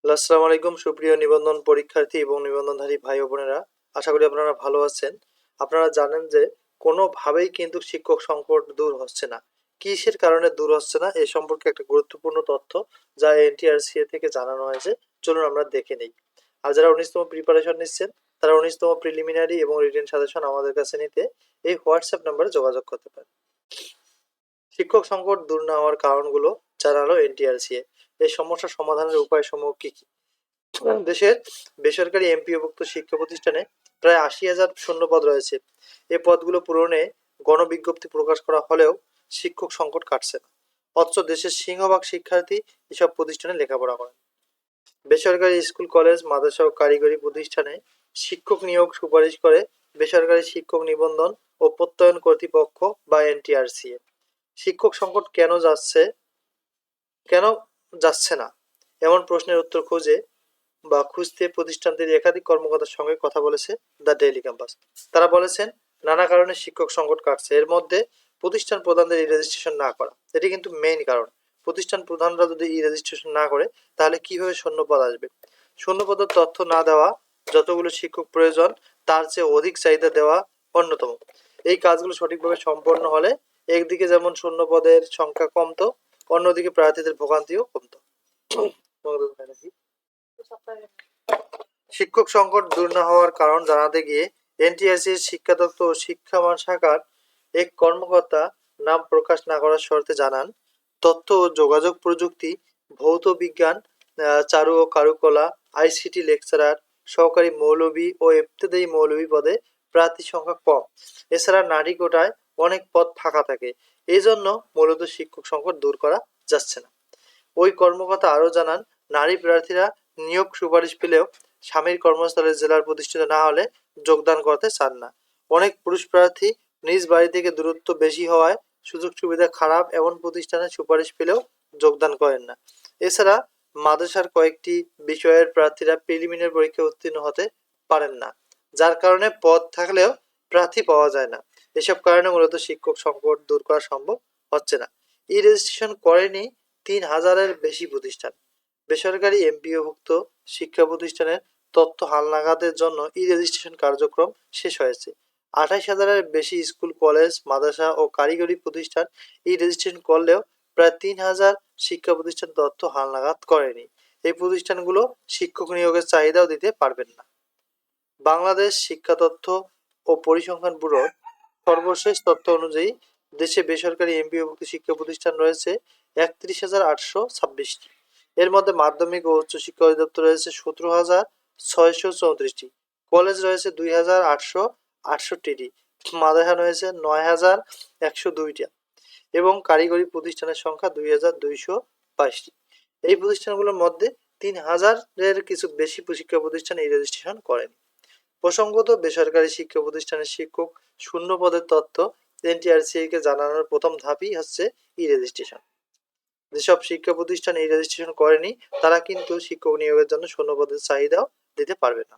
আসসালামু আলাইকুম সুপ্রিয় নিবন্ধন পরীক্ষার্থী এবং নিবন্ধনধারী ভাই ও বোনেরা, আশা করি আপনারা ভালো আছেন। আপনারা জানেন যে কোনোভাবেই কিন্তু শিক্ষক সংকট দূর হচ্ছে না। কিসের কারণে দূর হচ্ছে না এ সম্পর্কে একটা গুরুত্বপূর্ণ তথ্য যা এনটিআরসিএ থেকে জানানো হয়েছে, চলুন আমরা দেখে নিই। আর যারা 19তম প্রিপারেশন নিচ্ছেন তারা 19তম প্রিলিমিনারি এবং রিটেন সাজেশন আমাদের কাছে নিতে এই হোয়াটসঅ্যাপ নাম্বারে যোগাযোগ করতে পারেন। শিক্ষক সংকট দূর না হওয়ার কারণগুলো জানালো এনটিআরসিএ। এই সমস্যা সমাধানের উপায়সমূহ কি কি? দেশের বেসরকারি এমপিওভুক্ত শিক্ষা প্রতিষ্ঠানে প্রায় ৮০,০০০ শূন্যপদ রয়েছে। এ পদগুলো পূরণে গণবিজ্ঞপ্তি প্রকাশ করা হলেও শিক্ষক সংকট কাটছে না। অথচ দেশের সিংহভাগ শিক্ষার্থী এসব প্রতিষ্ঠানে লেখাপড়া করেন। বেসরকারি স্কুল, কলেজ, মাদ্রাসা ও কারিগরি প্রতিষ্ঠানে শিক্ষক নিয়োগ সুপারিশ করে বেসরকারি শিক্ষক নিবন্ধন ও প্রত্যয়ন কর্তৃপক্ষ বা এনটিআরসিএ। শিক্ষক সংকট কেন যাচ্ছে না এমন প্রশ্নের উত্তর খুঁজতে প্রতিষ্ঠানটির একাধিক কর্মকর্তার সঙ্গে কথা বলেছে দ্য ডেইলি ক্যাম্পাস। তারা বলেছেন নানা কারণে শিক্ষক সংকট কাটছে। এর মধ্যে প্রতিষ্ঠান প্রধানদের ই রেজিস্ট্রেশন না করা, এটি কিন্তু মেইন কারণ। প্রতিষ্ঠান প্রধানরা যদি ই রেজিস্ট্রেশন না করে তাহলে কিভাবে শূন্যপদ আসবে? শূন্যপদের তথ্য না দেওয়া, যতগুলো শিক্ষক প্রয়োজন তার চেয়ে অধিক চাহিদা দেওয়া অন্যতম। এই কাজগুলো সঠিকভাবে সম্পন্ন হলে একদিকে যেমন শূন্যপদের সংখ্যা কমতো, অন্যদিকে প্রার্থীদের ভোগান্তিও কমতো। শিক্ষক সংকট দূর না হওয়ার কারণ জানাতে গিয়ে এনটিআরসির শিক্ষা দপ্তর ও শিক্ষামান শাখার এক কর্মকর্তা নাম প্রকাশ না করার শর্তে জানান, তথ্য ও যোগাযোগ প্রযুক্তি, ভৌত বিজ্ঞান, চারু ও কারুকলা, আইসিটি লেকচারার, সহকারী মৌলভী ও ইবতেদায়ী মৌলভী পদে প্রার্থী সংখ্যা কম। এছাড়া নারী কোটায় অনেক পদ ফাঁকা থাকে। এই জন্য মূলত শিক্ষক সংকট দূর করা যাচ্ছে না। ওই কর্মকর্তা আরও জানান, নারী প্রার্থীরা নিয়োগ সুপারিশ পেলেও স্বামীর কর্মস্থলে জেলার প্রতিষ্ঠিত না হলে যোগদান করতে চান না। অনেক পুরুষ প্রার্থী নিজ বাড়ি থেকে দূরত্ব বেশি হওয়ায় সুযোগ সুবিধা খারাপ এমন প্রতিষ্ঠানে সুপারিশ পেলেও যোগদান করেন না। এছাড়া মাদ্রাসার কয়েকটি বিষয়ের প্রার্থীরা প্রিলিমিনারি পরীক্ষায় উত্তীর্ণ হতে পারেন না, যার কারণে পদ থাকলেও প্রার্থী পাওয়া যায় না। এসব কারণে মূলত শিক্ষক সংকট দূর করা সম্ভব হচ্ছে না। ই রেজিস্ট্রেশন করেনি ৩,০০০-এর বেশি প্রতিষ্ঠান। বেসরকারি এমপিওভুক্ত শিক্ষা প্রতিষ্ঠানের তথ্য হালনাগাদের জন্য ই রেজিস্ট্রেশন কার্যক্রম শেষ হয়েছে। ২৮,০০০-এর বেশি স্কুল, কলেজ, মাদ্রাসা ও কারিগরি প্রতিষ্ঠান ই রেজিস্ট্রেশন করলেও প্রায় ৩,০০০ শিক্ষা প্রতিষ্ঠান তথ্য হালনাগাদ করেনি। এই প্রতিষ্ঠানগুলো শিক্ষক নিয়োগের চাহিদাও দিতে পারবেন না। বাংলাদেশ শিক্ষা তথ্য ও পরিসংখ্যান ব্যুরোর সর্বশেষ তথ্য অনুযায়ী দেশে বেসরকারি এমপিওভুক্ত শিক্ষা প্রতিষ্ঠান রয়েছে ৩১,৮২৬টি। এর মধ্যে মাধ্যমিক ও উচ্চশিক্ষা অধিদপ্তর রয়েছে ১৭,৬৩৪টি, কলেজ রয়েছে ২,৮৬৮টি, মাদ্রাসা রয়েছে ৯,১০২টা এবং কারিগরি প্রতিষ্ঠানের সংখ্যা ২,২২২টি। এই প্রতিষ্ঠানগুলোর মধ্যে ৩,০০০-এর কিছু বেশি শিক্ষা প্রতিষ্ঠান এই রেজিস্ট্রেশন করেনি। প্রসঙ্গত, বেসরকারি শিক্ষা প্রতিষ্ঠানের শিক্ষক শূন্য পদের তথ্য এনটিআরসিএ কে জানানোর প্রথম ধাপই হচ্ছে ই রেজিস্ট্রেশন। যেসব শিক্ষা প্রতিষ্ঠান এই রেজিস্ট্রেশন করেনি তারা কিন্তু শিক্ষক নিয়োগের জন্য শূন্য পদের চাহিদাও দিতে পারবে না।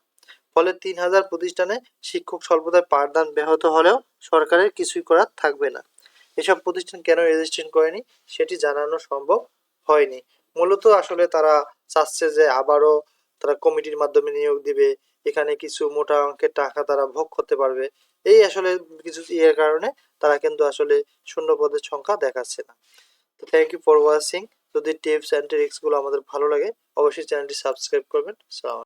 ফলে ৩,০০০ প্রতিষ্ঠানে শিক্ষক স্বল্পতায় পাঠদান ব্যাহত হলেও সরকারের কিছুই করার থাকবে না। এসব প্রতিষ্ঠান কেন রেজিস্ট্রেশন করেনি সেটি জানানো সম্ভব হয়নি। মূলত আসলে তারা চাচ্ছে যে আবারও তারা কমিটির মাধ্যমে নিয়োগ দিবে, এখানে কিছু মোটা অঙ্কের টাকা তারা ভোগ করতে পারবে। এই আসলে কিছু ইয়ের কারণে তারা কিন্তু আসলে শূন্য পদের সংখ্যা দেখাচ্ছে না। তো থ্যাংক ইউ ফর ওয়াচিং। যদি টিপস অ্যান্ড ট্রিক্সগুলো আমাদের ভালো লাগে অবশ্যই চ্যানেলটি সাবস্ক্রাইব করবেন। আসসালামু আলাইকুম।